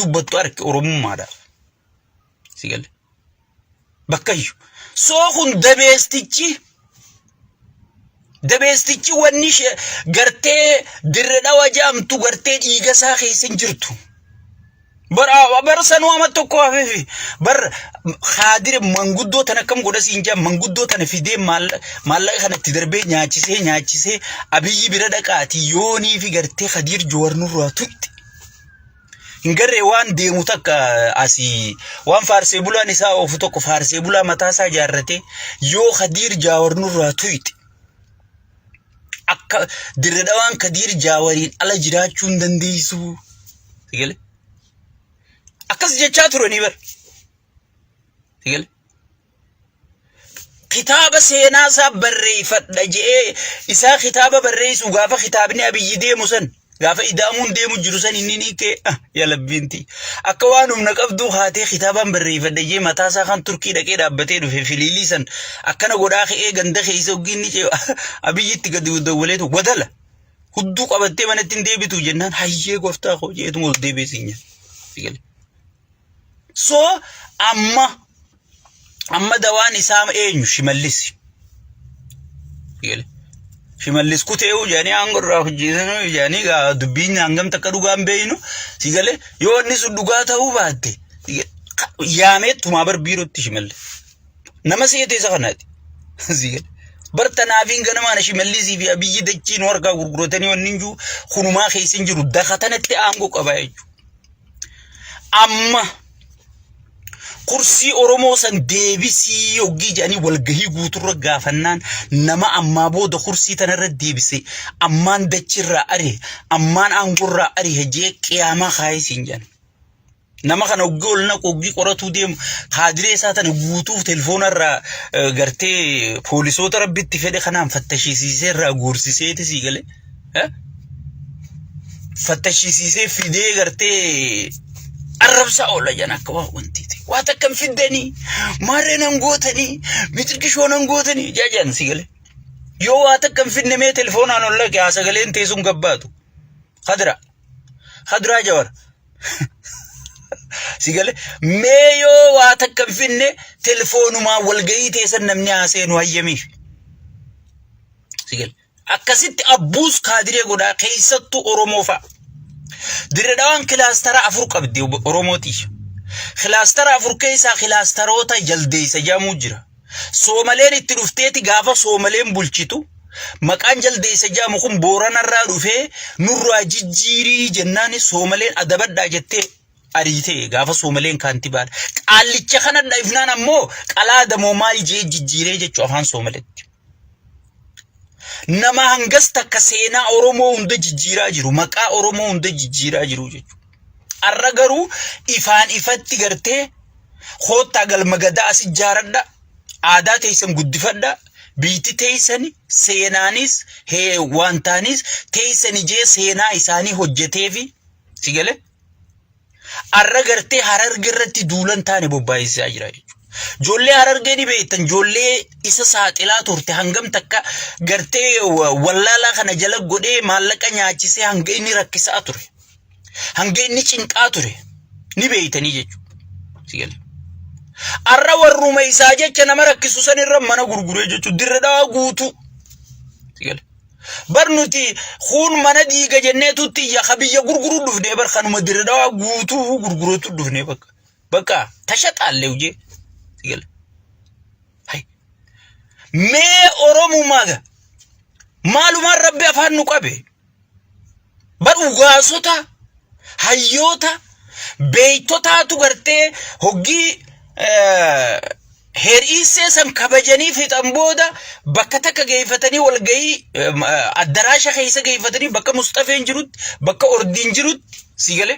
dubbattu arke oromummaadhaaf si galle bakkayyu soo kun dabeestichi wanni gartee dirre dhawa jaamtu gartee dhiiga isaa keessa jirtu bar sanuu amma tokko hafeefi bar khaadir manguddoo tan akkam godha siin jaa manguddoo tan fidee maallaqa kanatti darbee nyaachisee abiyyi bira dhaqaati yoonii fi gartee Khadiir Joowar nurraa tutti hingarree waan deemu takka asii waan faarsee bulaan isaa ofu tokko faarsee bulaa mataa isaa jaarrate yoo Khadiir Joowar nurraa tutti akka dirre dhawaan Khadiir Joowariin ala jiraachuu hin dandeessu sigale akkas jechaa turanii bar sigale kitaaba seenaa isaa barreeffadha jee isaa kitaaba barreessu gaafa kitaabni abiyyi deemu san gaafa idaamuun deemu jiru san inni ni kee ya labbinti akka waan humna qabdu haatee kitaaban barreeffadha jee mataa isaa kan turkii dhaqee dhaabbatee dhufe filiilii san akkana godhaa ka'ee ganda keessa ogiinni cee abiyyitti gadi dawwaleetu wadala hudduu qabattee manatti hin deebitu jennaan hayyee gooftaa koo jeetu ol deebiisinya sigale so amma dawaan isaa eenyu Shimallis sigale Shimallis kuteewu jaanii angorraa hojjetan jaanii gaa dubbiin hangam takka dhugaan beeynu sigale yoo inni sun dhugaa ta'uu baatte yaamee tumaa bar biirootti Shimallis nama seetee isa kanaati sigale bartanaafiin ganamaan Shimallisi fi abiyyi dachiin warqaa gurguratanii wanni injuu kunumaa keessa hin jiru dakatanatti aangoo qaba jechuudha amma kursi Oromoo san deebisii yoggii jedhanii walgahii guuturra gaafannaan nama ammaa booda kursi tanarra deebise ammaan dachirraa ari ammaan aangurraa ari hejee qiyaamaa kaayisiin jedhan nama kana oggii olna qoggii qoratuu deemu haadiree isaa tana guutuuf telefoonarraa gartee poolisoota rabbitti fedhe kanaan fattashisiisee irraa guursiseeti sii gale fattashisiisee fidee gartee arrabsa oola jana akka waa wantiiti waa takkan fiddanii maarreen hangootanii mitirkishoo hangootanii jaajan si gale yoo waa takkan fidne mee telefoonaan olla gaa sagaleen teessuun gabbaatu Khadraa Jawar si gale mee yoo waa takkan fidne telefoonumaa walgahii teessan namni haaseenu hayyamiif si gale akkasitti abbuus kaadiree godhaa keessattuu Oromoo fa'a dirre dhawaan kilaastara afur qabdi Oromooti kilaastara afur keessa kilaastaroota jaldeessa jaamuu jira Soomaleen itti dhufteeti gaafa Soomaleen bulchitu maqaan jaldeessa jaamu kun Booranarraa dhufee nurraa jijjiirii jennaan Soomaleen adabadhaa jettee ariitee gaafa Soomaleen kaantibaadha qaallicha kana dhaifnaan ammoo qalaadamoo maal jee jijjiiree jechuu afaan Soomaleetti nama hangas takka seenaa Oromoo hunda jijjiiraa jiru maqaa Oromoo hunda jijjiiraa jiru jechuudha arra garuu ifaan ifatti gartee hoottaa galma gadaa as ijaaradha aadaa teessan guddifadha biitti teessani seenaanis wantaanis teessani jee seenaa isaanii hojjeteefi si gale arra gartee Hararge irratti duulan taane bobbaayisaa jira jechuudha Jolle Hararge ni beektan jolle isa saaxilaa turte hangam takka gartee wallaalaa kana jala godhee maallaqa nyaachisee hanga inni rakkisaa ture hanga inni cinqaa ture ni beeytanii jechuudha sigale arra warruma isaa jecha nama rakkisu san irra mana gurguree jechuudha dirre dhawaa guutuu sigale barnuti khun mana diiga jenneetutti ya khabiyya gurguruu dhufnee bar kanuma dirre dhawaa guutuu gurgureetu dhufnee bakka tashaxaalle uje sigale hay mee Oromumaa maalumaan rabbi afaan nu qabe bar ugaasota hayyoota beeytotaatu gartee hoggii heeriisee san kabajanii fixan booda bakka takka geeffatanii walgahii addaraasha keessa geeffatanii bakka Mustafeen jirutti bakka Ordiin jirutti sigale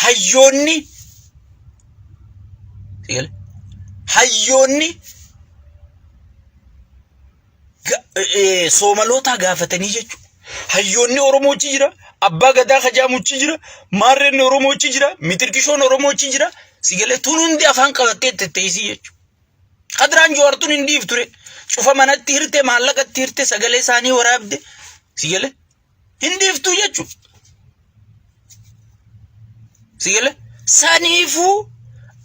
hayyoonni sigale hayyoonni Soomaloota gaafatanii jechuudha hayyoonni Oromoochi jira abbaa gadaa khajaamuchi jira maarreen Oromoochi jira mitirkishoon Oromoochi jira sigale tun hundi afaan qabattee tetteessi jechuudha Khadraan Joowar tun hindi ifture cufa manatti hirte maallaqatti hirte sagalee isaanii waraabde sigale hindi iftu jechuudha sigale sanifu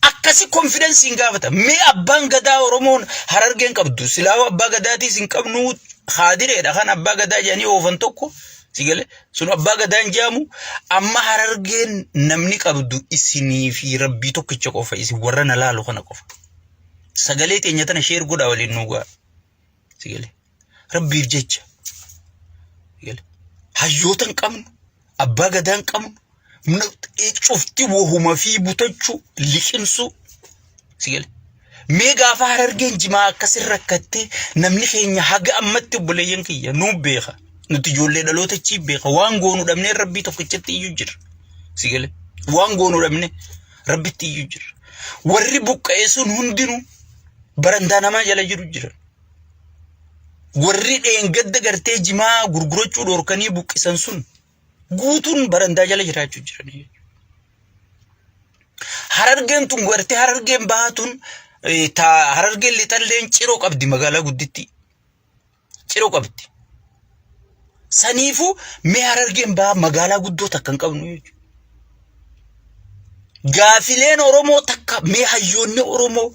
akkasi confidence ingafata me abbaan gadaa oromoon harargeen qabdu silaaw abbaa gadaati sin qabnu khadireedha kan abbaa gadaa jani oofan tokko sigale sun abbaa gadaan jaamu amma harargeen namni qabdu isinii fi rabbii tokkicha qofa isin warra na laalu kana qofa sagalee teenya tana sheer godha waliin nuugaa sigale rabbiif jecha sigale hayyootan qabnu abbaa gadaan qabnu cufti wohuma fi butachu liqinsu sigale mee gaafa harargeen jimaa akkasii rakkatte namni keenya haga ammatti obboleeyyan kiyya nuu beeka nuti ijoollee dhaloota chi beeka waan goonu dhabnee rabbii tokkichatti iyyuu jira sigale waan goonu dhabnee rabbitti iyyuu jira warri buqqa'ee sun hundinuu barandaa namaa jala jiru jira warri dheengadda gartee jimaa gurgurachuu dhorkanii buqqisan sun guutuun barandaa jala jiraachuu jiran harargeen tun gartee harargeen bahatun ta harargeen lixalleen ciroo qabdi magaalaa gudditti ciroo qabdi saniifu mee harargeen baa magaalaa guddoo takkan qabnu jechuudha gaafileen oromoo takka mee hayyoonni oromoo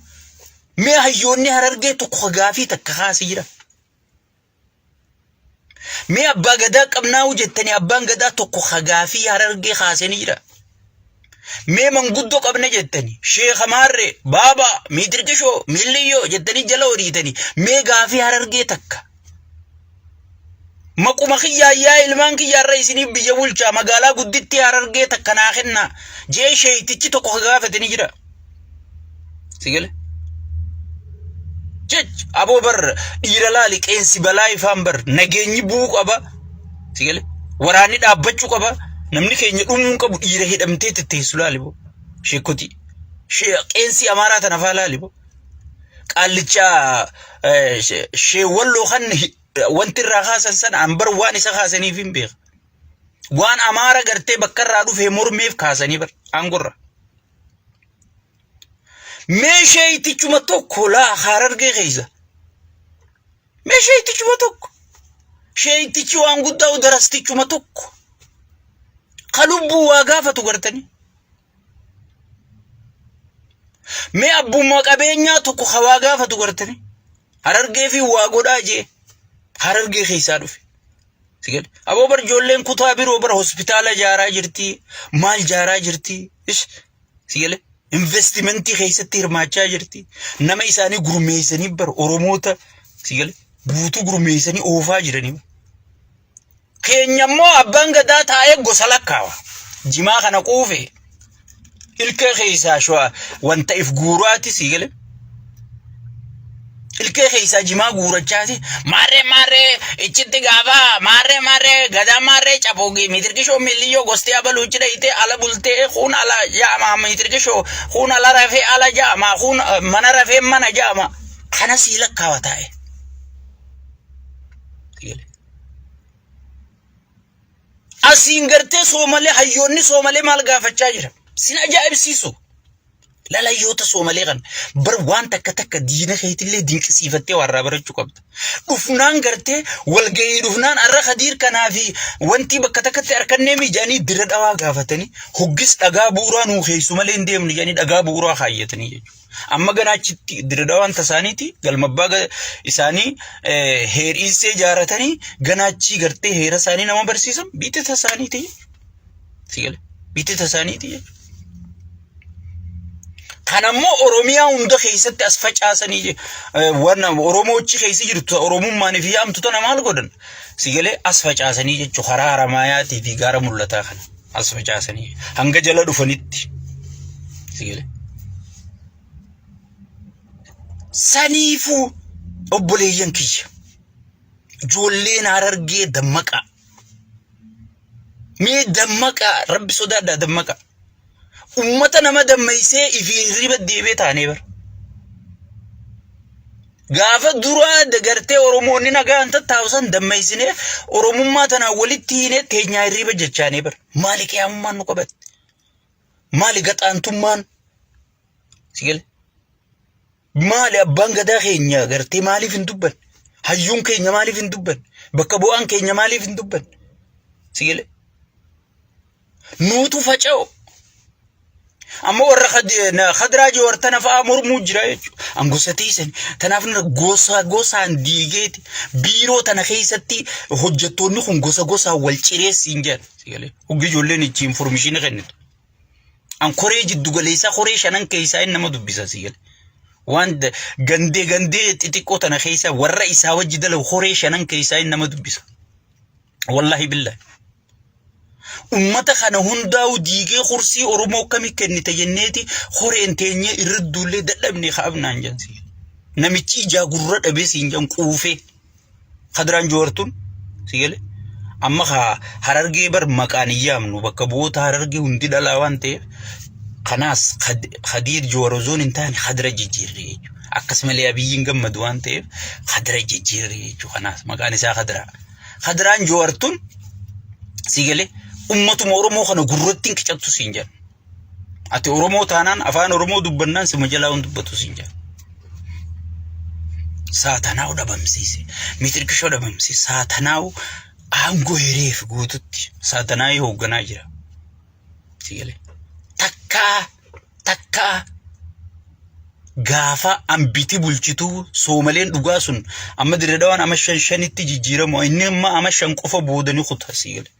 mee hayyoonni harargee tokko gaafii takka kaasee jira mee abbaa gadaa qabnaa jettanii abbaan gadaa tokko gaafii harargee kaasanii jira mee manguddoo qabna jettanii sheekh maarree baaba miidirgishoo milliyoo jettanii jala horiitanii mee gaafii harargee takka maquma kiyyaa ilmaan kiyyaarra isinii biyya bulchaa magaalaa gudditti harargee takka naa kenna jee sheeytichi tokko gaafatanii jira sigale jech aboo bar dhiira laali qeensi balaa ifaan bar nageenyi buu qaba sigale waraanni dhaabbachuu qaba namni keenya dhumuun qabu dhiira hidhamtee tetteessu laali bo sheekoti qeensi amaaraa tana faa laali bo qaallicha sheewwalloo kan wanti irraa kaasan sana ambar waan isa kaasaniif hin beeka waan amaara gartee bakka irraa dhufee mormeef kaasanii bar aangorra mee sheeytichuma tokko laa harargee keessa mee sheeytichuma tokko sheeytichi waan guddaa udarastichuma tokko qalubbuu waa gaafatu gartanii mee abbummaa qabeenyaa tokko waa gaafatu gartanii harargee fi waa godhaa jee harargee keessaa dhufe sigale aboo bar ijoolleen kutaa biroo bar hospitaala jaaraa jirti maal jaaraa jirti sigale investimentii keessatti hirmaachaa jirti nama isaanii gurmeessanii bar oromoota sigale buutuu gurmeessanii oofaa jiranii keenyammoo abbaan gadaa taa'ee gosa lakkaawa jimaa kana quufe ilkee keessaa shwa wanta if guuraati sigale ilkee keessaa jimaa guurachaati maarree ichitti gaafa maarree gadaa maarree capoogi miitirkishoo milliyoo gostee abaluu jira ite ala bultee kun ala jaama miitirkishoo kun ala rafee ala jaama kun mana rafee mana jaama kana sii lakkaawa taa'e asiin gartee soomalee hayyoonni soomalee maal gaafachaa jira sin ajaa'ibsiisu lalayyoota soomalee kan bar waan takka diina keetillee dinqisiifattee warraa barachuu qabda dhufnaan gartee walgahii dhufnaan arra khadiir kanaa fi wanti bakka takkatti harkannee mijaanii dira dhawaa gaafatanii hoggis dhagaa bu'uuraa nuu keessu malee hin deemnu jedhanii dhagaa bu'uuraa kaayyatanii jechuudha amma ganaachitti dira dhawaan tasaaniiti galmabbaa isaanii heeriisee jaaratanii ganaachii gartee heera isaanii nama barsiisan biite tasaaniiti sigale biite tasaaniiti jechuudha kanammoo oromiyaa hunda keessatti as facaasanii warna oromoochi keessa jirtu oromummaan fi yaamtu tana maal godhan sigale as facaasanii jechuudha karaa haramaayaati fi gaara mul'ataa kana as facaasanii hanga jala dhufanitti sigale saniifu obboleeyyan kiyya ijoolleen harargee dammaqa mee dammaqa rabbi sodaadhaa dammaqa ummata nama dammaysee ifiirriba deebee taanee bar gaafa duraa dagartee oromoonni nagaan tattaawsan dammaysine oromummaa tana walitti hiine teenyaa irriba jechaanee bar maali qiyaamummaan nu qabatte maali gaxaantummaan sigale maali abbaan gadaa keenya gartee maaliif hin dubban hayyuun keenya maaliif hin dubban bakka bu'aan keenya maaliif hin dubban sigale nuutu faca'o amma warra khadraa joortana fa'a mormuu jira jechuudha. Angosatiisan tanaafna gosaan diigeeti biiroo tana keessatti hojjettoonni kun gosaan wal cireessiin jedha. Sigalee hoggi ijoolleen ichi information kennitu. An koree jiddu galeessaa koree shanan keessaa inni nama dubbisa sigalee. Waan gandee xixiqqoo tana keessaa warra isaa wajji dalagu koree shanan keessaa inni nama dubbisa. Wallahi billahi. Ummata kana hundaa'u diigee kursii Oromoo kami kennite jenneeti horeen teenye irridduullee dadhabne kaabnaan jansi. Namichi ijaa gurra dhabee siin jan quufee Khadraan Joortuun sigale amma Harargee bar maqaan iyyaamnu bakka bu'oota Harargee hundi dhalaa waan ta'eef kanaas Khadiir Joorozoon hin taane Khadra jijjiirree jechuudha. Akkasumallee Abiyyiin gammadu waan ta'eef Khadra jijjiirree jechuudha. Kanaas maqaan isaa Khadra. Khadraan Joortuun sigale ummatu Oromoo kana gurratti qicattu siin jedha. Ati Oromoo taanaan afaan Oromoo dubbannaan si majalaa dubbatu siin jedha. Saatanaa dhabamsiise. Mitirkishoo dhabamsiise. Saatanaa aangoo hireef guututti. Saatanaa hoogganaa jira. Sigalee. Takkaa gaafa ambiti bulchituu Soomaleen dhugaa sun amma Dirredawaan ama shanitti jijjiiramu inni amma ama 5 qofa boodanii kutaa sigalee.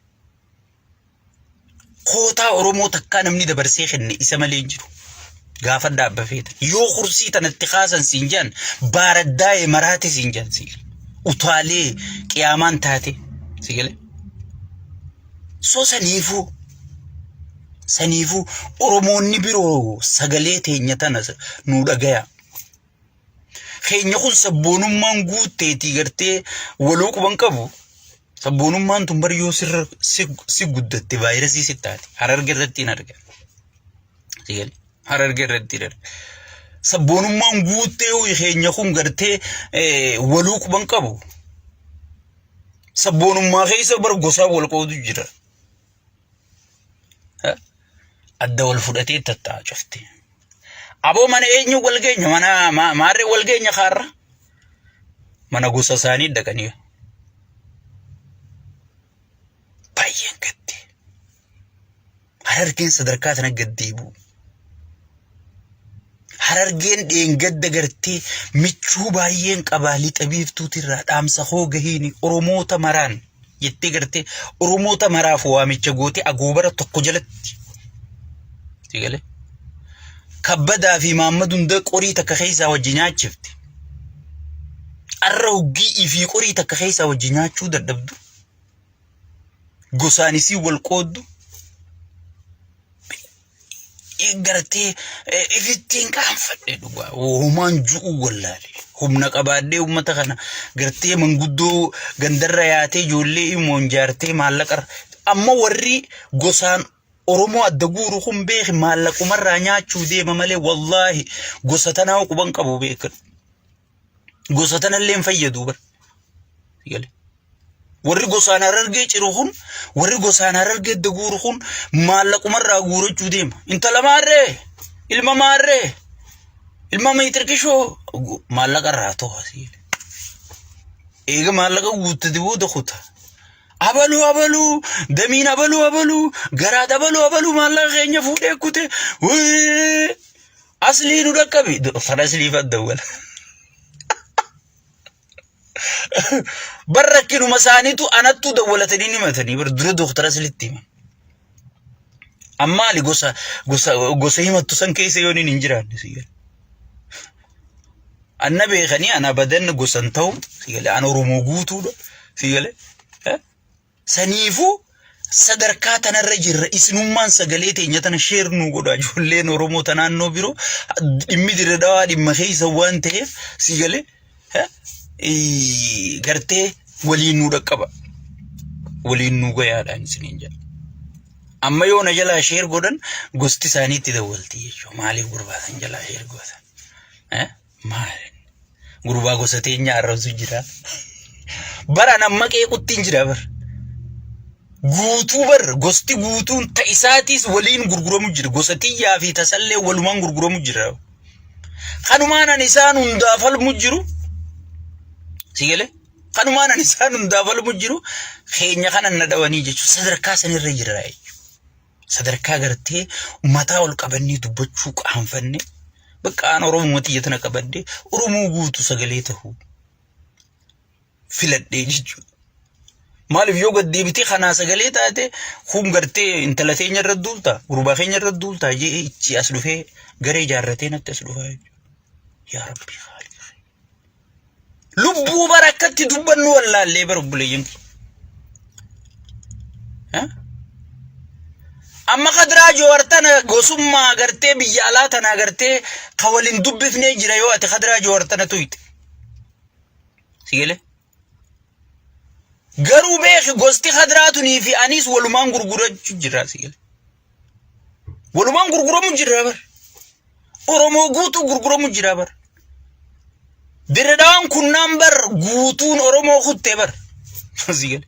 Koota Oromoo takkaa namni dabarsee kenne isa malee jiru. Gaafa dhaabba feeta. Yoo kursii tanatti kaasan siin jaan baaraddaa'e maraate siin jaan sigalee. Utaalee qiyaamaan taate sigalee. So saniifuu Oromoonni biroo sagalee teenya tana nu dhagaya. Keenya kun sabboonummaan guutteetii gartee waloo quban qabu. Sabboonummaan tun bari yoo si guddatte vaayirasii si taate Harargee irratti hin arga. Sigalee Harargee irratti arga. Sabboonummaan guuttee keenya kun gartee waloo quban qabu. Sabboonummaa keessa bar gosaa wal qoodu jira. Adda wal fudhatee tattaa cufte. Aboo mana eenyu wal geenya mana maarree wal geenya kaarra. Mana gosa isaanii dhaqanii. Baay'een gaddi. Harargeen sadarkaa tana gaddeebu. Harargeen dheengadda gartee michuu baay'een qabaa lixa biiftuutirraa dhaamsa hoo gahiini Oromoota maraan jettee gartee Oromoota maraaf waamicha goote agoobara tokko jalatti. Sigalee. Kabbadaa fi Mahammad hunda qorii takka keessaa wajjin nyaachifte. Arra hoggii fi qorii takka keessaa wajjin nyaachuu dadhabdu. Gosaanisii wal qooddu. Gartee ifittiin qaanfadhe dhugaa. Homaan ju'u wallaale. Humna qabaadhee uummata kana gartee manguddoo gandarra yaatee ijoollee imoon jaartee maallaqa amma warri gosaan Oromoo adda guuru kun beeki maallaqumarraa nyaachuu deema malee wallahi gosa tanaa quban qabu beekan. Gosa tanallee hin fayyadu bar. Sigalee. Warri gosaan Harargee ciru kun warri gosaan Harargee adda guuru kun maallaqumarraa guurachuu deema. Intala maarree ilma maarree ilma miitirkishoo maallaqarraa to'a sigalee. Eega maallaqa guuttati booda kutaa. Abalu damiin abalu garaa abalu maallaqa keenya fuudhee kute asli nu dhaqqabi farasli faddawala barrakkinuma isaaniitu anattu dawwalatanii himatanii bar dura doktara aslitti himan ammaali gosa himattu san keessa yooniin hin jiraanne sigalee anna beekanii ana badan gosan ta'u sigalee an Oromoo guutuudha sigalee saniifu sadarkaa tanarra jirra isinummaan sagalee teenya tana sheer nu godha ijoolleen Oromoo tanaannoo biroo dhimmi Dirredawaa dhimma keessa waan ta'eef sigalee gartee waliin nu dhaqqaba waliin nu gayaadhaan isiniin jedha amma yoo na jalaa sheer godhan gosti isaaniitti dawwalti jechuudha maaliif gurbaasan jalaa sheer godhan maali gurbaa gosa teenya arrabsu jira bara namma qeequttiin jira bara. Guutuu bar gosti guutuun ta'isaatis waliin gurguramu jira gosatiyyaa fi tasallee walumaan gurguramu jira kanumaan isaan hundaa falmu jiru sigalee kanumaan isaan hundaa falmu jiru keenya kana nadhawanii jechuun sadarkaa sanirra jira sadarkaa gartee mataa ol qabannee dubbachuu qaanfanne bakka aan Oromooti yetana qabadde Oromoo guutuu sagalee ta'uu filadhee jechuudha. Maaliif yoo gad deebitee kanaa sagalee taate kun gartee intala teenya irra duulta gurbaa keenya irra duulta jee ichi as dhufee garee jaarratee natti as dhufaa jechuudha. Yaa Rabbi Khaliq. Lubbuu barakatti dubbannu wallaallee barobbuleeyyan. Amma Khadraa Jawaartana gosummaa gartee biyya alaa tana gartee ka waliin dubbifnee jira yoo ati Khadraa Jawaartana tuyite. Sigele? Garuu beeki gosti Khadraatunii fi anis walumaan gurgurachuu jira sigele. Walumaan gurguramu jira bar. Oromoo guutuu gurguramu jira bar. Diredaan kunnaan bar guutuun Oromoo kuttee bar. Sigele.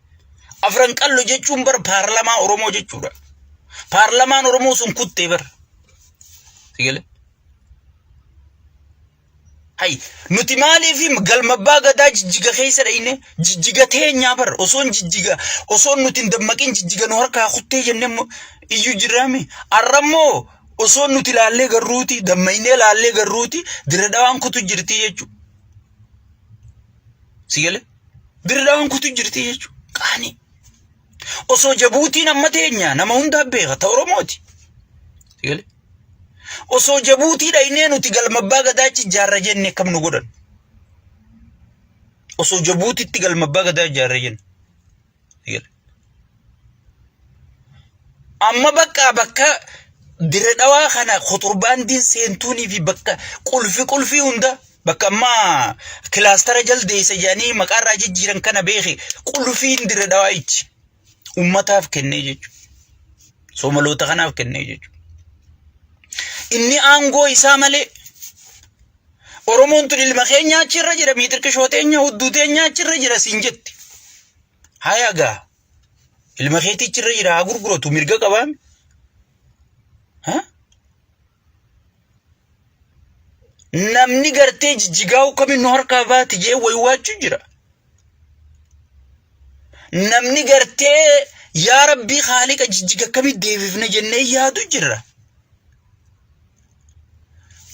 Afran qallo jechuun bar paarlamaa Oromoo jechuudha. Paarlamaan Oromoo sun kuttee bar. Sigele. Hay nuti maaliif galmabbaa gadaa jijjiga keessa dhayne jijjiga teenya bar osoon jijjiga osoon nuti dammaqin jijjiga nu harkaa kuttee jennee iyyuu jiraame arrammoo osoon nuti laallee garruuti dammaynee laallee garruuti diredaan kutu jirti jechuudha. Sigele diredaan kutu jirti jechuudha. Qaani osoo Jabuutiin amma teenya nama hundaa beeka ta Oromooti. Sigele osoo Jabuutii dhaynee nuti galmabbaa gadaachi jaarra jenne kam nu godhan. Osoo Jabuutitti galmabbaa gadaa jaarra jenne. Amma bakka diredawaa kana khoturbaandiin seentuunii fi bakka qulfi hunda bakka amma kilaastara jaldeessa jedhanii maqaarraa jijjiiran kana beeki qulfiin diredawaa ichi ummataaf kennee jechuudha. Soomaloota kanaaf kennee jechuudha. Inni aangoo isaa malee Oromoon tun ilma keenya achirra jira miitirka shooteenya hudduu teenya achirra jira siin jetti. Haya gaa ilma keetii achirra jira haa gurguratu mirga qabaame. Namni gartee jijjigaa'u kamiin nu harkaa baati jee waywaachuu jira. Namni gartee yaa Rabbii Khaliqa jijjiga kamiin deebifna jennee yaadu jira.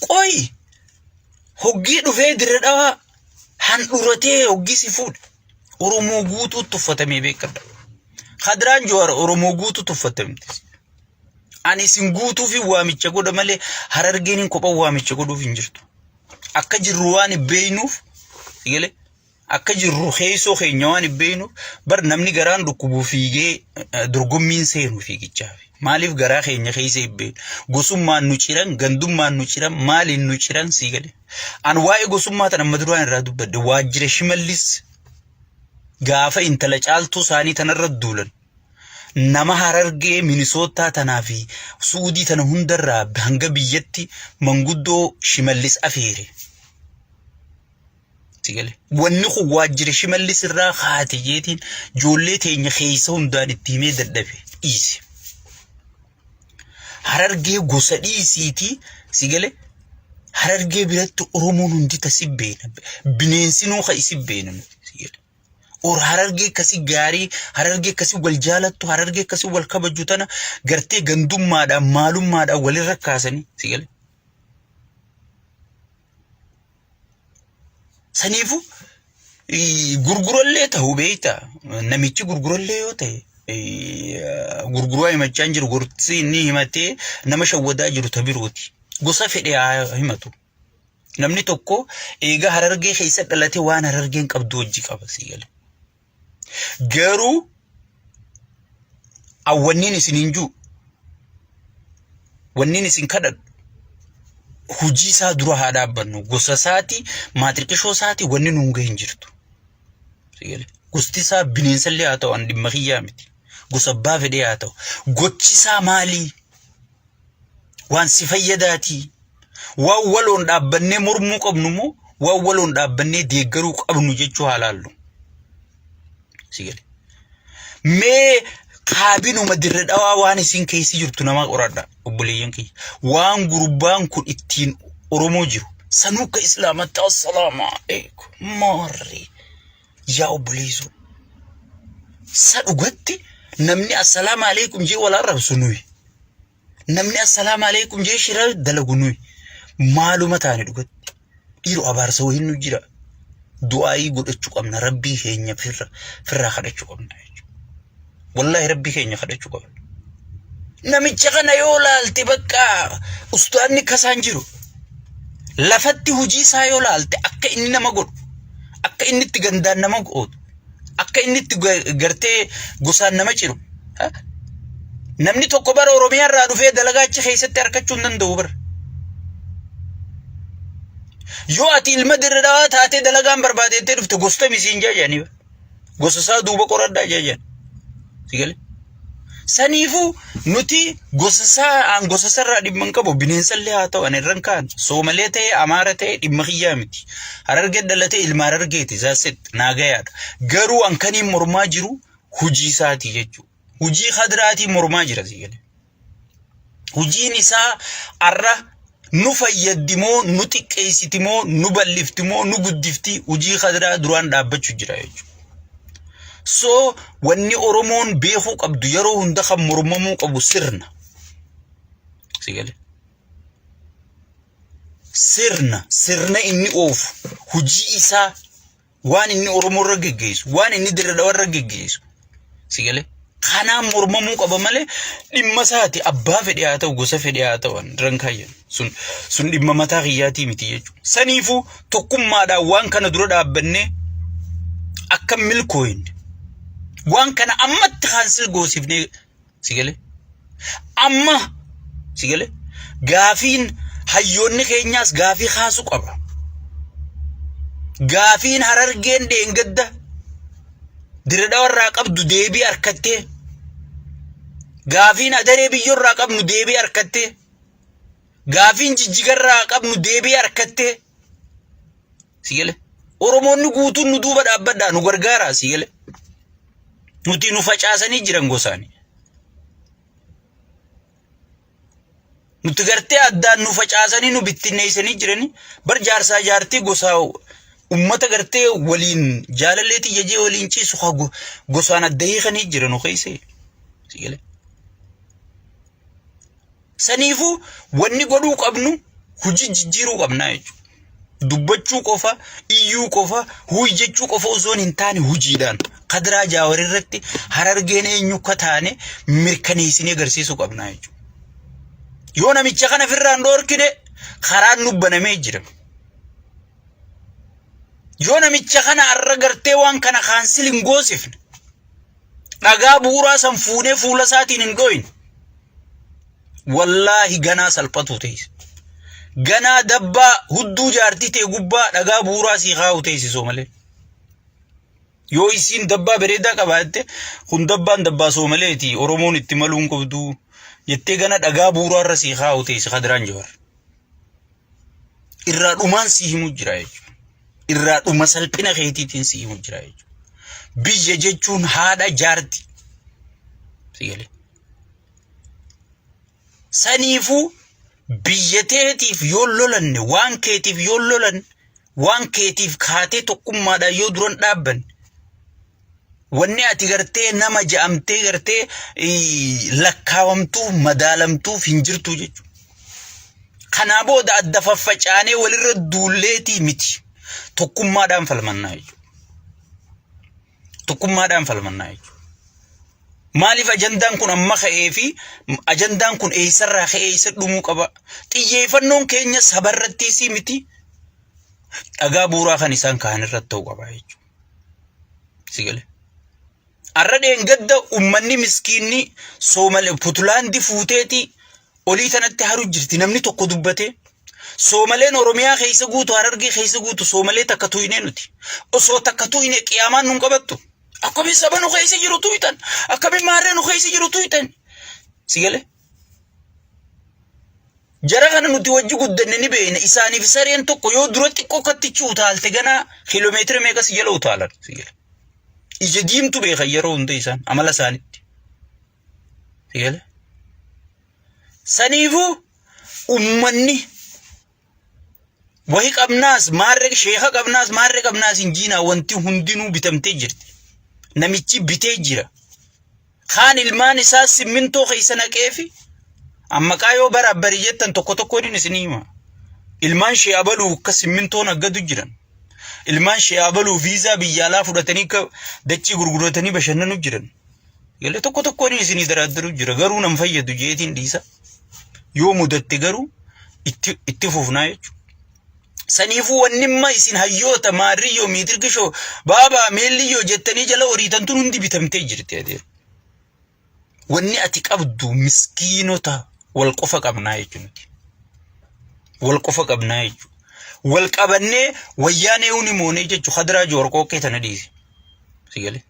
Qoy hoggii dhufee diredawaa handhuratee hoggii si fuudhe Oromoo guutuu tuffatamee beekadha. Khadraan Jawaar Oromoo guutuu tuffatamte. Ani sin guutuu fi waamicha godha malee Harargeen kophaa waamicha godhuuf hin jirtu. Akka jirru waan beeynuuf sigele akka jirru keessoo keenya waan beeynuuf bar namni garaan dhukkubuu fiigee dorgommiin seenu fiigichaaf. Maaliif garaa keenya keessa eebbeen gosummaan nu ciran gandummaan nu ciran maaliin nu ciran sigele. An waa'ee gosummaa tan amma duraan irraa dubbadde waajjira Shimallis gaafa intala caaltuu isaanii tanarra duulan. Nama Harargee Minisootaa tanaa fi Suudii tana hundarraa hanga biyyatti manguddoo Shimallis afeere. Sigele. Wanni kun waajjira Shimallis irraa haati jeetiin ijoollee teenya keessa hundaan itti himee dadhabe dhiise. Harargee gosa dhiisiiti sigele. Harargee biratti Oromoon hundi tasibbeena. Bineensinuu ka isibbeena sigele. Or Harargee kasi gaarii Harargee kasi wal jaalattu Harargee kasi wal kabaju tana gartee gandummaadhaan maalummaadhaan walirra kaasanii sigele. Saniifu gurgurallee ta'uu beeyta namichi gurgurallee yoo ta'e gurguruu himachaa jiru gorsi inni himatee nama shawwadaa jiru tabirooti. Gosa fedhee himatu. Namni tokko eega Harargee keessa dhalatee waan Harargeen qabdu hojii qaba sigele. Garuu awwanniin isin hinjuu wanniin isin kadhadhu hujii isaa dura haa dhaabbannu gosa isaati maatirqishoo isaati wanni nu hunga hin jirtu sigele. Gosti isaa bineensallee haa ta'u an dhimma kiyyaa miti. Gosa abbaa fedhee haa ta'u gochi isaa maalii waan si fayyadaati waan waloon dhaabbannee mormuu qabnu moo waan waloon dhaabbannee deeggaruu qabnu jechuu haalaallu sigele. Mee kaabinuma diredawaa waan isin keessa jirtu nama qoradha obboleeyyan kiyya waan gurbaan kun ittiin Oromoo jiru sanuuka islaamatti assalaamu alaykum maarree yaa obboleessu sa dhugatti namni assalaamu alaykum jee wal arrabsu nuyi namni assalamu alaykum jee shira dalagunui maaluma taane dhugatti dhiiroo abaarsa wahin nu jira du'aayii godhachuu qabna rabbii keenya firraa kadhachuu qabna wallahi rabbii keenya kadhachuu qabna namicha kana yoo laalte bakka ustaanni kasaan jiru lafatti hujii isaa yoo laalte akka inni nama godhu akka inni itti gandaan nama godhu akka inni itti gartee gosaan nama ciru namni tokko bara Oromiyaa irraa dhufee dalagaa achi keessatti harkachuu hin danda'u bara yoo ati ilma dirraa taatee dalagaan barbaadettee dhufte gosta misiin jaajani gosa isaa duuba qoraddaa jaajan sigale saniifu nuti gosa sarraa dhimma qabu bineensallee haa ta'u anirran kaan Soomalee ta'e Amaara ta'e dhimma kiyyaa miti Harargee dhalatee ilma Harargeeti zaaset naagayaadha garuu ankaniin mormaa jiru hujii isaati jechuudha hujii Hadraatii mormaa jira sigale hujiin isaa arra nu fayyaddimoo nu xiqqeessitimoo nu bal'iftimoo nu guddifti hujii Hadraa duraan dhaabbachuu jira jechuudha so wanni Oromoon beekuu qabdu yeroo hunda kan mormamuu qabu sirna sigale sirna inni oofu hujii isaa waan inni Oromoo irra geggeessu waan inni Dirree Dhawaa irra geggeessu sigale kanaan mormamuu qaba malee dhimma isaati abbaa fedhe haa ta'u gosa fedhe haa ta'u rankayyan sun dhimma mataa kiyyaatii miti jechuudha saniifu tokkummaadhaan waan kana dura dhaabbannee akka milkooyin waan kana ammatti kaansil goosifnee sigale amma sigale gaafiin hayyoonni keenyaas gaafii kaasuu qaba gaafiin Harargeen dheengadda Dirree Dhawaa irraa qabdu deebii harkattee gaafiin Adaree Biyyoo irraa qabnu deebii harkattee gaafiin Jijjiga irraa qabnu deebii harkattee sigale Oromoonni guutuun nu duuba dhaabbadhaa nu gargaaraa sigale nuti nu facaasanii jiran gosaani nuti gartee addaan nu facaasanii nu bittinneessanii jirani bar jaarsaa jaartii gosaa ummata gartee waliin jaalalleetii yajee waliin ciisu gosaan adda hiikanii jiran keessa sigale saniifu wanni godhuu qabnu hujii jijjiiruu qabnaa jechuudha dubbachuu qofa iyyuu qofa hujjechuu qofa osoo hin taane hujiidhaan Hadraa Jawaar irratti Harargeen eenyu akka taane mirkaneessinee agarsiisuu qabnaa jechuudha yoo namicha kana firraan dhoorkine karaan nu banamee jira yoo namicha kana arra gartee waan kana kaansil hin goosifne dhagaa bu'uuraa san fuunee fuula isaatiin hin dhoyin wallahi ganaa salphatu ta'is ganaa dabbaa hudduu jaartii ta'e gubbaa dhagaa bu'uuraa sii kaa'u ta'isisoo malee yoo isiin dabbaa bareedaa qabaatte kun dabbaan dabbaa Soomaleeti Oromoon itti maluun qabdu jettee gana dhagaa bu'uuraa irra sii kaa'u ta'is Hadraan Jawaar irraa dhumaan sii himu jira jechuudha irraa dhuma salphina keetiitiin sii himu jira jechuudha biyya jechuun haadha jaarti sigale saniifu biyyateetiif yoo lolanne waan keetiif yoo lolan waan keetiif kaatee tokkummaadhaan yoo duran dhaabban wanni ati gartee nama ja'amtee gartee lakkaawamtuuf madaalamtuuf hin jirtu jechuudha kanaa booda adda faffacaanee walirra duulleetii miti tokkummaadhaan falmannaa jechuudha tokkummaadhaan falmannaa jechuudha maaliif ajandaan kun amma ka'ee fi ajandaan kun eessarraa ka'ee eessa dhumuu qaba xiyyeeffannoon keenya sabarrattiisii miti dhagaa bu'uuraa kan isaan ka'an irratti ta'uu qaba jechuudha sigale arra dheengadda ummanni miskiinni Soomalee Puntlaandi fuuteeti olii tanatti haru jirti namni tokko dubbate Soomaleen Oromiyaa keessa guutu Harargee keessa guutu Soomalee takka tuyinee nuti osoo takka tuyinee qiyaamaan nun qabattu akkamiin saba nu keessa jiru tuyitan akkamiin maarree nu keessa jiru tuyitan sigale jara kana nuti wajji guddanne ni beeyna isaaniif sareen tokko yoo dura xiqqoo kattichi utaalte ganaa kiiloomeetira meeqas jala utaalan sigale ija diimtu beekan yeroo hunda isaan amala isaanitti sigale saniifu ummanni wahi qabnaas maarree sheekha qabnaas maarree qabnaas injiinaa wanti hundinuu bitamtee jirti namichi bitee jira kaan ilmaan isaa simmintoo keessa naqeefi amma qaayoo barabbari jettan tokko din isinima ilmaan shee abaluu ka simmintoon aggadu jiran ilmaan shee abaluu viizaa biyyaalaa fudhatanii ka dachii gurguratanii bashannanu jiran galee tokko din isinii daraaddaru jira garuu nam fayyadu jeetiin dhiisa yoo mudatte garuu itti fufnaa jechuudha. Saniifuu wannimma isin hayyoota maarriyyoo miitirkishoo baabaa meelliyyoo jettanii jala horiitan tun hundi bitamtee jirti adeera. Wanni ati qabdu miskiinota wal qofa qabnaa jechuudha. Wal qofa qabnaa jechuudha. Wal qabannee wayyaanee uni moonee jechuudha. Hadiraa joorqooqqee tana dhiise. Sigalee.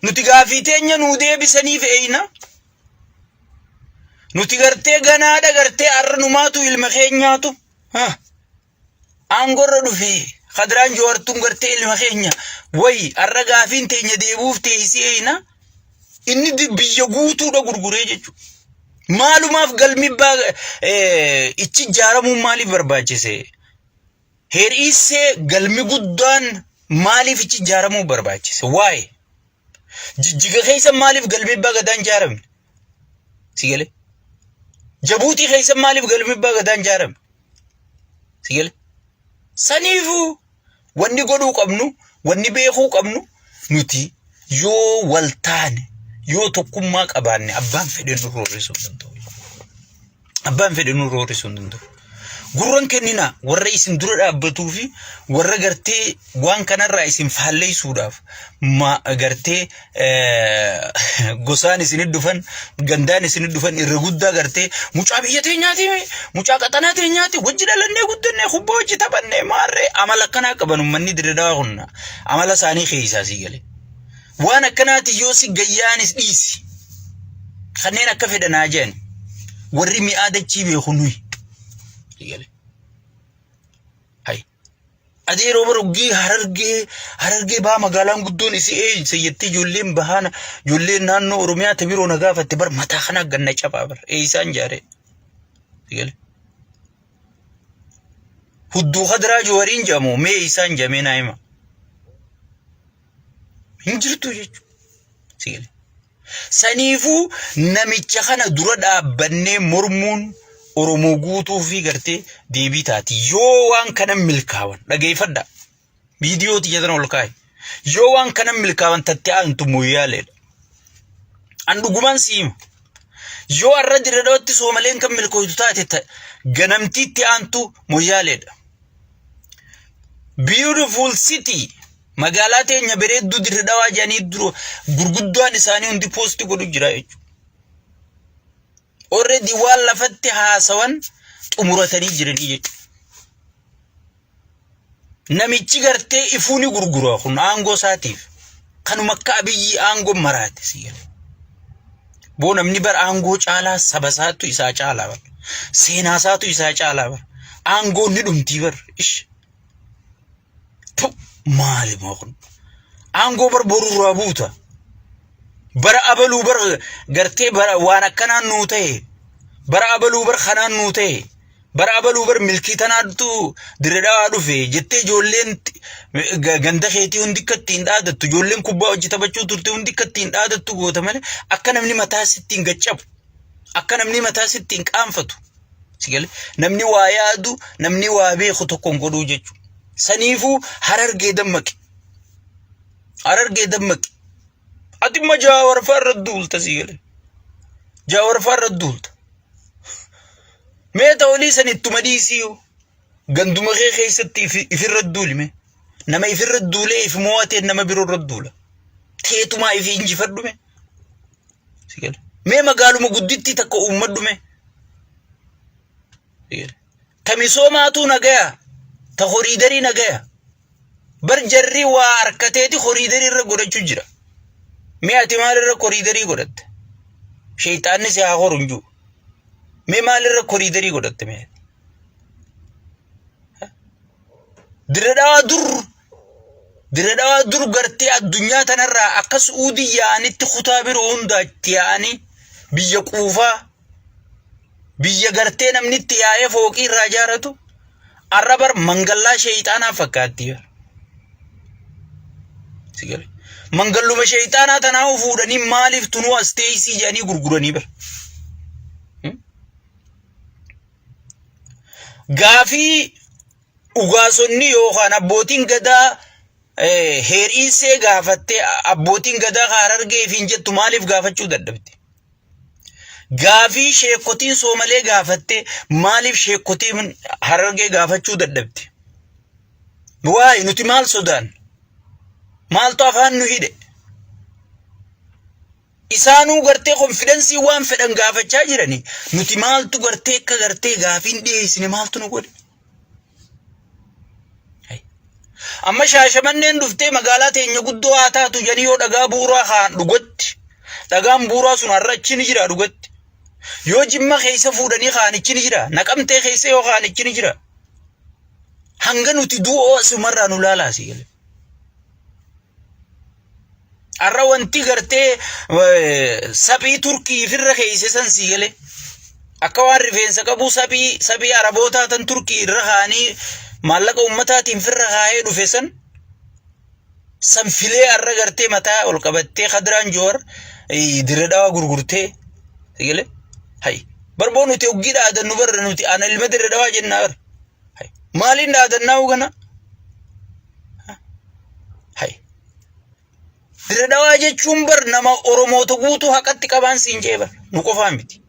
Nuti gaafii teenya nuu deebisaniif eeyna. Nuti gartee ganaadha gartee arranumaatu ilma keenyaatu. Angorra dhufee Hadiraan joortuun gartee ilma keenya wayi arra gaafiin teenya deebuuf teessee eeyna. Inni biyya guutuudha gurguree jechuudha. Maalumaaf galmibbaa ichi ijaaramuun maaliif barbaachise? Heriisee galmi guddaan maaliif ichi ijaaramuu barbaachise? Waa'ee jijjiga keessa maaliif galmibbaa gadaan ijaaramne? Sigalee. Jabuutii keessa maaliif galmibbaa gadaan ijaaramne? Sigalee. Saniifuu wanni godhuu qabnu, wanni beekuu qabnu nuti yoo wal taane yoo tokkummaa qabaanne abbaan fedhe nu roorrisuu danda'u. Abbaan fedhe nu roorrisuu danda'u. Gurran kennina warra isin dura dhaabbatuu fi warra gartee waan kanarraa isin faalleessuudhaaf gartee gosaan isin dhufan gandaan isin dhufan irra guddaa gartee mucaa biyya teenyaati mucaa qaxanaa teenyaati wajji dhalannee guddannee kubbaa wajji taphannee maarree amala akkanaa qaban uummanni dirreedhaa hunna amala isaanii keessaa sii galee. Waan akkanaati yoo si gayyaanis dhiisi. Kanneen akka fedhanaa jiran warri mi'aa dachii beeku nuyi. Hai. Adeeroo barugii harargee baa magaalaan guddoon isii sayyattee ijoolleen bahana ijoolleen naannoo Oromiyaa tabiroo nagaafatte bar mataa kana ganna cabaa bar isaan jaare. Hudduu Hadiraa Joowariin jedhamu mee isaan jamee naa hima. Hinjirtu jechuudha. Saniifuu namicha kana dura dhaabbannee mormuun Oromoo guutuu fi gartee deebii taati. Yoo waan kana milkaawan dhageeffadha. Viidiyoo tiyyatan ol kaa'e. Yoo waan kana milkaawan tattee aantu mooyaaleedha. An dhugumaan siima. Yoo arra dirreedhaatti Soomaleen kan milkooytu taate ganamtiitti aantu mooyaaleedha. Beautiful city. Magaalaa teenya bareedduu dirreedhaa jedhanii dura gurguddaan isaanii hundi poosti godhu jira jechuudha. Already waan lafatti haasawan xumuratanii jiranii jechuudha. Namichi gartee ifuuni gurgura kun aangoo isaatiif kanuma akka Abiyyi aangoo maraate si'ale. Boo namni bar aangoo caalaa saba isaatu isaa caalaa bar. Seenaa isaatu isaa caalaa bar. Aangoo ni dhumtii bar. Ish. Maali kun? Aangoo bar borurraa buuta. Bara abaluu bar gartee bara waan akkanaan nuu ta'e. Bara abaluu bar kanaan nuu ta'e. Bara abaluu bar milkii tanaatu dirreedhaa dhufe jettee ijoolleen ganda keetii hundi akkatti hin dhaadattu ijoolleen kubbaa hojii taphachuu turte hundi akkatti hin dhaadattu goota malee akka namni mataa sitti hin gaccabu akka namni mataa sitti hin qaanfatu sigalee namni waa yaadu namni waa beeku tokkoon godhuu jechuudha. Saniifuu harargee dammaqi. Harargee dammaqi. Ati ma Jaawarfaa irra duulta sigalee. Jaawarfaa irra duulta. Mee ta'olii sanittuma dhiisiyuu ganduma kee keessatti ifirra duulime nama ifirra duulee if mo'atee nama biroo irra duula. Teetumaa ifi injifadhume. Sigalee. Mee magaaluma gudditti takka uummadhume. Sigalee. Tamisoomaatu nagaya. Ta horiidarii nagaya. Bar jarri waa harkateeti horiidarii irra godhachuu jira. Mee ati maalirra horiidarii godhatte? Sheeyxaanni si haa horunjuu. Mee maalirra horiidarii godhatte mee? Dirreedhaa dur gartee addunyaa tanarraa akka Suudii yaa'anitti kutaa biroo hundaatti yaa'anii biyya quufaa biyya gartee namni itti yaa'ee fooqii irraa ijaaratu arrabar mangallaa sheeyxaanaa fakkaatti. Sigalee. Mangalluma sheeyxaanaa tanaa fuudhanii maaliif tunuu as teessii jedhanii gurguranii bar. Gaafii ugaasonni yookaan abbootiin gadaa heeriisee gaafattee abbootiin gadaa Harargee fi jettu maaliif gaafachuu dadhabde? Gaafii sheekotiin Soomalee gaafattee maaliif sheekotiin Harargee gaafachuu dadhabde? Waa'ee nuti maal sodaan? Maaltu afaan nu hidhe? Isaanuu gartee konfidensii waan fedhan gaafachaa jirani. Nuti maaltu gartee akka gartee gaafiin dhiyeessine maaltu nu godhe? Amma Shaashamanneen dhuftee magaalaa teenya guddoo haa taatu jedhanii yoo dhagaa bu'uuraa haan dhugatti. Dhagaan bu'uuraa sun har'a achi ni jira dhugatti. Yoo Jimma keessa fuudhanii haan achi ni jira. Naqamtee keessa yoo haan achi ni jira. Hanga nuti du'oo asumarraa nu laalaasi galee. Har'a wanti gartee saphii Turkii firra keessa san si galee. Akka waan rifeensa qabu saphii Arabootaa tan Turkii irra haanii maallaqa ummataatiin firra kaa'ee dhufe san filee har'a gartee mataa ol qabattee Kadiraan Joowar Dirree Dhawaa gurgurtee si galee. Hay barboo nuti oggii dhaadannu barra nuti ana ilma Dirree Dhawaa jennaa barra. Hay maaliin dhaadannaa hugana? Hay Dirree Dhawaa jechuun bar nama Oromoota guutuu haqatti qabaan siin jee bar nu qofaa miti.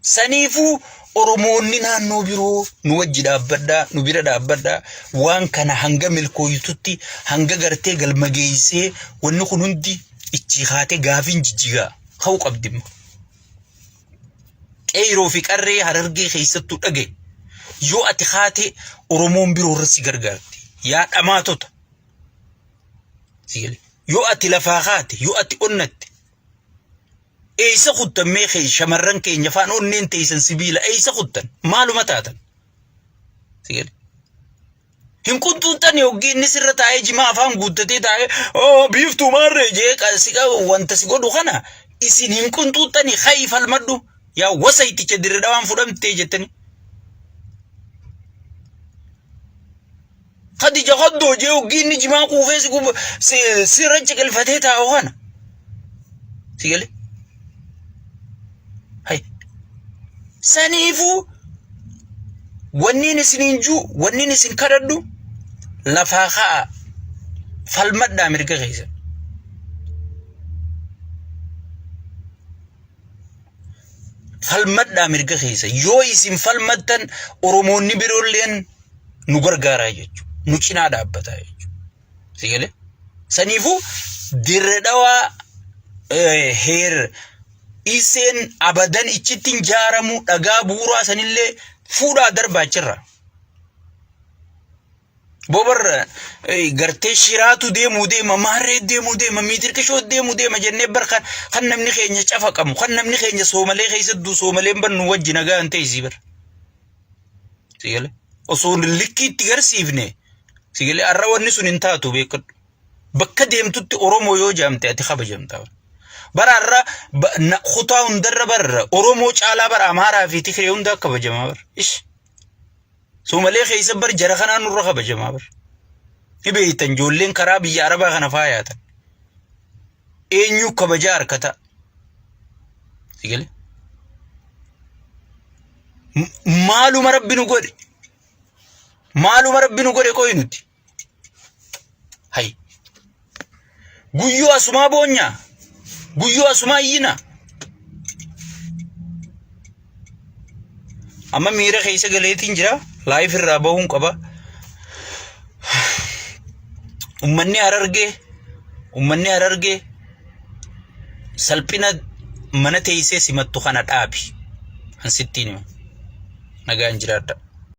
Saniifuu Oromoonni naannoo biroo nu wajji dhaabbadhaa nu bira dhaabbadhaa waan kana hanga milkooyitutti hanga gartee galma geessee wanni kun hundi ichi haatee gaafiin jijjigaa ka'uu qabdimma. Qeeroo fi qarree Harargee keessattuu dhagaye yoo ati haatee Oromoon biroo irratti gargaarti yaa dhamaatota. Yoo ati lafaa haate yoo ati onnatte eessa kuttan meeqee shamarran keenya faan onneen teessan sibiila eessa kuttan maaluma taatan? Hin kuntuutan yookiin inni sirra taa'ee jimaa afaan guuttatee taa'ee biiftuu maarree jee qasiqa wanta si godhu kana isin hin kuntuutanii hayi falmadhu yaa wasayiticha Dirree Dhawaan fudhamtee jettanii. Khadija Khaddoo jee yookiin inni jimaa quufee sirra ciqilfatee taa'u kana. Si galee? Saniifuu wanniin isiniin juu wanniin isin kadhadhu lafaa ka'a falmadhaa mirga keessa. Falmadhaa mirga keessa yoo isin falmattan Oromoonni biroolleen nu gargaaraa jechuudha. Nu cinaa dhaabbataa jechuudha. Si galee? Saniifuu Dirree Dhawaa heer iseen abadan ichittiin jaaramu dhagaa bu'uuraa sanillee fuudhaa darbaachirra. Bobarra gartee shiraatu deema maarree deema miitirkishoo deema jennee barkan kan namni keenya cafa qabu kan namni keenya Soomalee keessattuu Soomaleen bannu wajji nagaan ta'isi bar. Sigale osoo likkiitti garsiifne sigale arra wanni sun hin taatu beekadhu. Bakka deemtutti Oromoo yoo jaamte ati kabajamtaa. Bararra khutaa hundarra barra Oromoo caalaa bara Amaaraa fi Tigree hunda kabajamaa bar. Soomalee keessa bar jara kanaan nurra kabajamaa bar. Hibeeytan ijoolleen karaa biyya Arabaa kana faayaatan. Eenyu kabajaa harkata. Sigale. Maaluma Rabbi nu godhe. Maaluma Rabbi nu godhe koyi nuti. Hay. Guyyoo asumaa boonyaa. Guyyoo asumaa iyyina. Amma miira keessa galeetiin jira. Laayif irraa bahuun qaba. Ummanni Harargee salphina mana teessee simattu kana dhaabi. Ansittiin nagaan jiraadha.